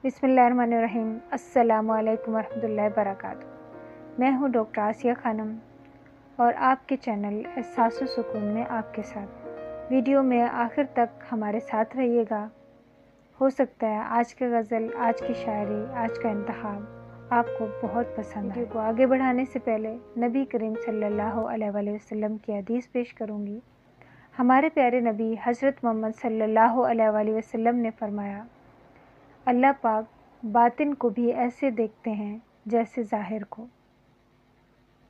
बिस्मिल्लाहिर्रहमानिर्रहीम। अस्सलामुअलैकुम वरहमतुल्लाहि वबरकातुहू। मैं हूँ डॉक्टर आसिया खानम और आपके चैनल एहसास सुकून में आपके साथ। वीडियो में आखिर तक हमारे साथ रहिएगा। हो सकता है आज की गज़ल, आज की शायरी, आज का इंतखाब आपको बहुत पसंद आए। वीडियो को आगे बढ़ाने से पहले नबी करीम सल्लल्लाहु अलैहि वसल्लम की हदीस पेश करूँगी। हमारे प्यारे नबी हज़रत मोहम्मद सल्लल्लाहु अलैहि वसल्लम ने फरमाया, अल्लाह पाक बातिन को भी ऐसे देखते हैं जैसे ज़ाहिर को।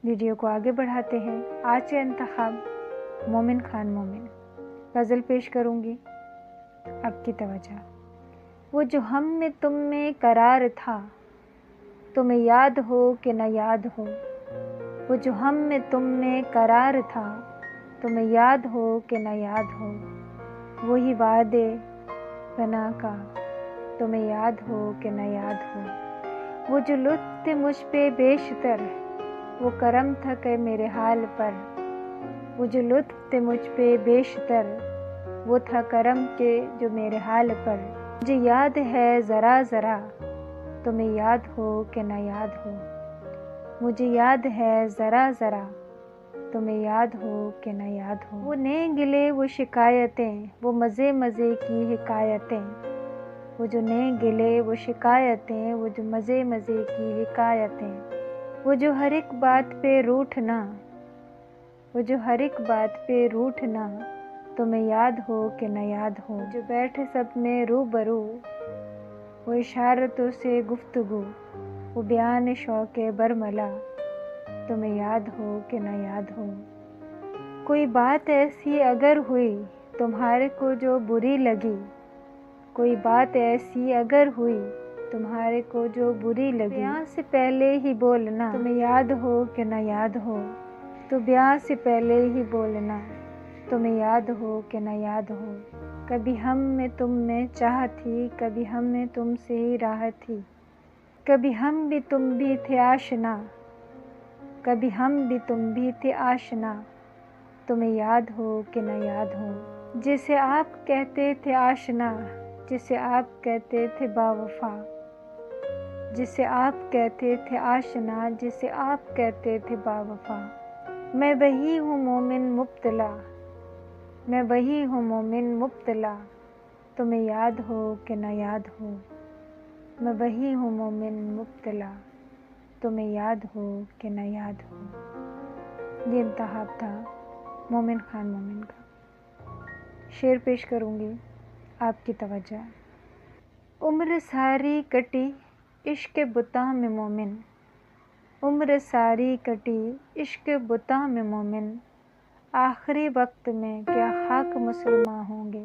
वीडियो को आगे बढ़ाते हैं। आज का इंतखाब मोमिन खान मोमिन। गज़ल पेश करूँगी, आपकी तवज्जो। वो जो हम में तुम में करार था, तुम्हें याद हो कि न याद हो। वो जो हम में तुम में करार था, तुम्हें याद हो कि न याद हो। वही वादे बना का, तुम्हें याद हो कि न याद हो। वो जो लुत्फ़ थे मुझ पे बेशतर, वो करम था कि मेरे हाल पर। वो जो लुत्फ़ थे मुझ पे बेशतर, वो था करम के जो मेरे हाल पर। मुझे याद है ज़रा ज़रा, तुम्हें याद हो कि न याद हो। मुझे याद है ज़रा ज़रा, तुम्हें याद हो कि न याद हो। वो नए गिले वो शिकायतें, वो मज़े मज़े की हिकायतें। वो जो नए गिले वो शिकायतें, वो जो मज़े मज़े की हिकायतें। वो जो हर एक बात पे रूठना, वो जो हर एक बात पे रूठना, तुम्हें याद हो कि न याद हो। जो बैठे सब में रूबरू, वो इशारतों से गुफ्तगू, वो बयान शौक़े बरमला, तुम्हें याद हो कि न याद हो। कोई बात ऐसी अगर हुई तुम्हारे को जो बुरी लगी, कोई बात ऐसी अगर हुई तुम्हारे को जो बुरी लगी, ब्याह से पहले ही बोलना, तुम्हें याद हो कि न याद हो। तो ब्याह से पहले ही बोलना, तुम्हें याद हो कि न याद हो। कभी हम में तुम में चाह थी, कभी हम में तुमसे ही राह थी। कभी हम भी तुम भी थे आशना, कभी हम भी तुम भी थे आशना, तुम्हें याद हो कि न याद हो। जिसे आप कहते थे आशना, जिसे आप कहते थे बावफा, जिसे आप कहते थे आशना, जिसे आप कहते थे बावफा। मैं वही हूँ मोमिन मुब्तला, मैं वही हूँ मोमिन मुब्तला, तुम्हें याद हो कि न याद हो। मैं वही हूँ मोमिन मुब्तला, तुम्हें याद हो कि न याद हो। ये इंतखाब था मोमिन खान मोमिन का। शेर पेश करूँगी, आपकी तवज्जो। उम्र सारी कटी इश्क बुता में मोमिन, उम्र सारी कटी इश्क बुता में मोमिन। आखिरी वक्त में क्या खाक मुसलमान होंगे,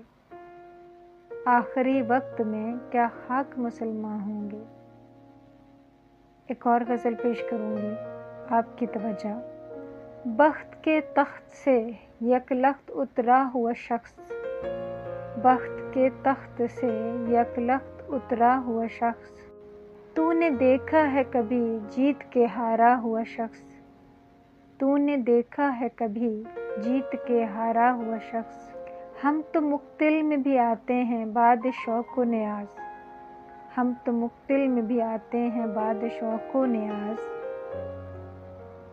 आखिरी वक्त में क्या खाक मुसलमान होंगे। एक और गज़ल पेश करूँगी, आपकी तवज्जो। बख्त के तख्त से यकलख्त उतरा हुआ शख्स, बख्त के तख्त से यकलख्त उतरा हुआ शख्स। तूने देखा है कभी जीत के हारा हुआ शख्स, तूने देखा है कभी जीत के हारा हुआ शख्स। हम तो मुक्तिल में भी आते हैं बाद शौक़ व नियाज़, हम तो मुक्तिल में भी आते हैं बाद शौक़ व नियाज़।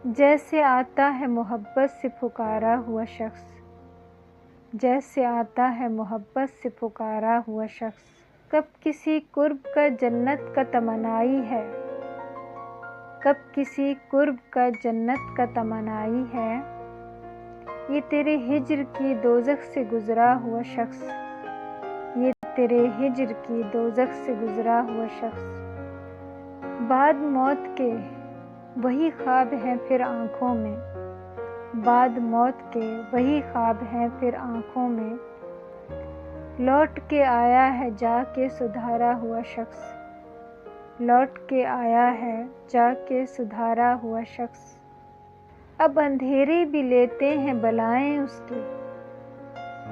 जैसे आता है मोहब्बत से पुकारा हुआ शख्स, जैसे आता है मोहब्बत से पुकारा हुआ शख्स। कब किसी कुर्ब का जन्नत का तमन्नाई है, कब किसी कुर्ब का जन्नत का तमन्नाई है। ये तेरे हिज्र की दोज़ख से गुज़रा हुआ शख्स, ये तेरे हिज्र की दोज़ख से गुज़रा हुआ शख्स। बाद मौत के वही ख्वाब हैं फिर आँखों में, बाद मौत के वही ख्वाब हैं फिर आँखों में। लौट के आया है जाके सुधारा हुआ शख्स, लौट के आया है जाके सुधारा हुआ शख्स। अब अंधेरे भी लेते हैं बलाएं उसकी,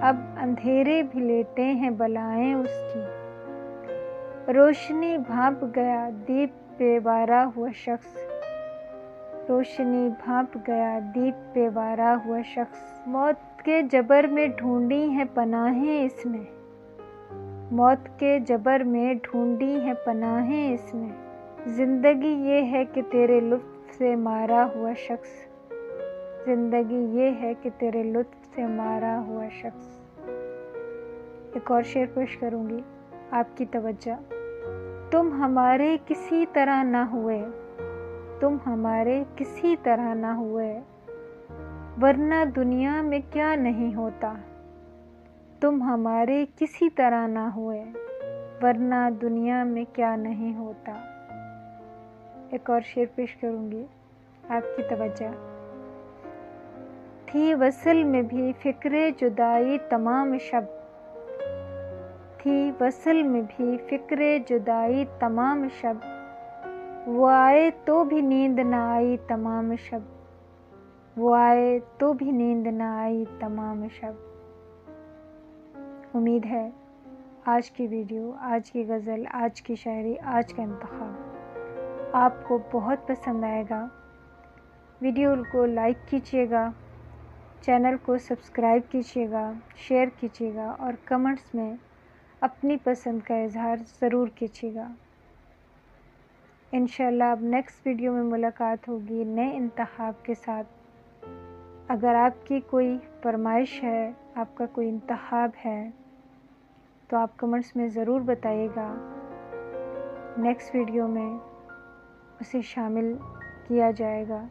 अब अंधेरे भी लेते हैं बलाएं उसकी। रोशनी भांप गया दीप पे वारा हुआ शख्स, रोशनी भांप गया दीप पे वारा हुआ शख्स। मौत के जबर में ढूंढी हैं पनाहें इसने, موت کے جبر میں ڈھونڈی ہیں پناہیں اس نے، زندگی یہ ہے کہ تیرے لطف سے مارا ہوا شخص، زندگی یہ ہے کہ تیرے لطف سے مارا ہوا شخص۔ ایک اور شعر پیش کروں گی، آپ کی توجہ۔ تم ہمارے کسی طرح نہ ہوئے، تم ہمارے کسی طرح نہ ہوئے، ورنہ دنیا میں کیا نہیں ہوتا، تم ہمارے کسی طرح نہ ہوئے، ورنہ دنیا میں کیا نہیں ہوتا۔ ایک اور شعر پیش کروں گی، آپ کی توجہ۔ تھی وصل میں بھی فکر جدائی تمام شب، تھی وصل میں بھی فکر جدائی تمام شب، وہ آئے تو بھی نیند نہ آئی تمام شب، وہ آئے تو بھی نیند نہ آئی تمام شب۔ امید ہے آج کی ویڈیو، آج کی غزل، آج کی شاعری، آج کا انتخاب آپ کو بہت پسند آئے گا۔ ویڈیو کو لائک کیجیے گا، چینل کو سبسکرائب کیجیے گا، شیئر کیجیے گا اور کمنٹس میں اپنی پسند کا اظہار ضرور کیجیے گا۔ انشاءاللہ اب نیکسٹ ویڈیو میں ملاقات ہوگی نئے انتخاب کے ساتھ۔ اگر آپ کی کوئی فرمائش ہے، آپ کا کوئی انتخاب ہے تو آپ کمنٹس میں ضرور بتائیے گا، نیکسٹ ویڈیو میں اسے شامل کیا جائے گا۔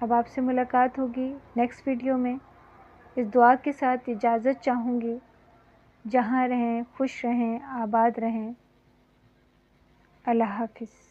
اب آپ سے ملاقات ہوگی نیکسٹ ویڈیو میں، اس دعا کے ساتھ اجازت چاہوں گی، جہاں رہیں خوش رہیں، آباد رہیں۔ اللہ حافظ۔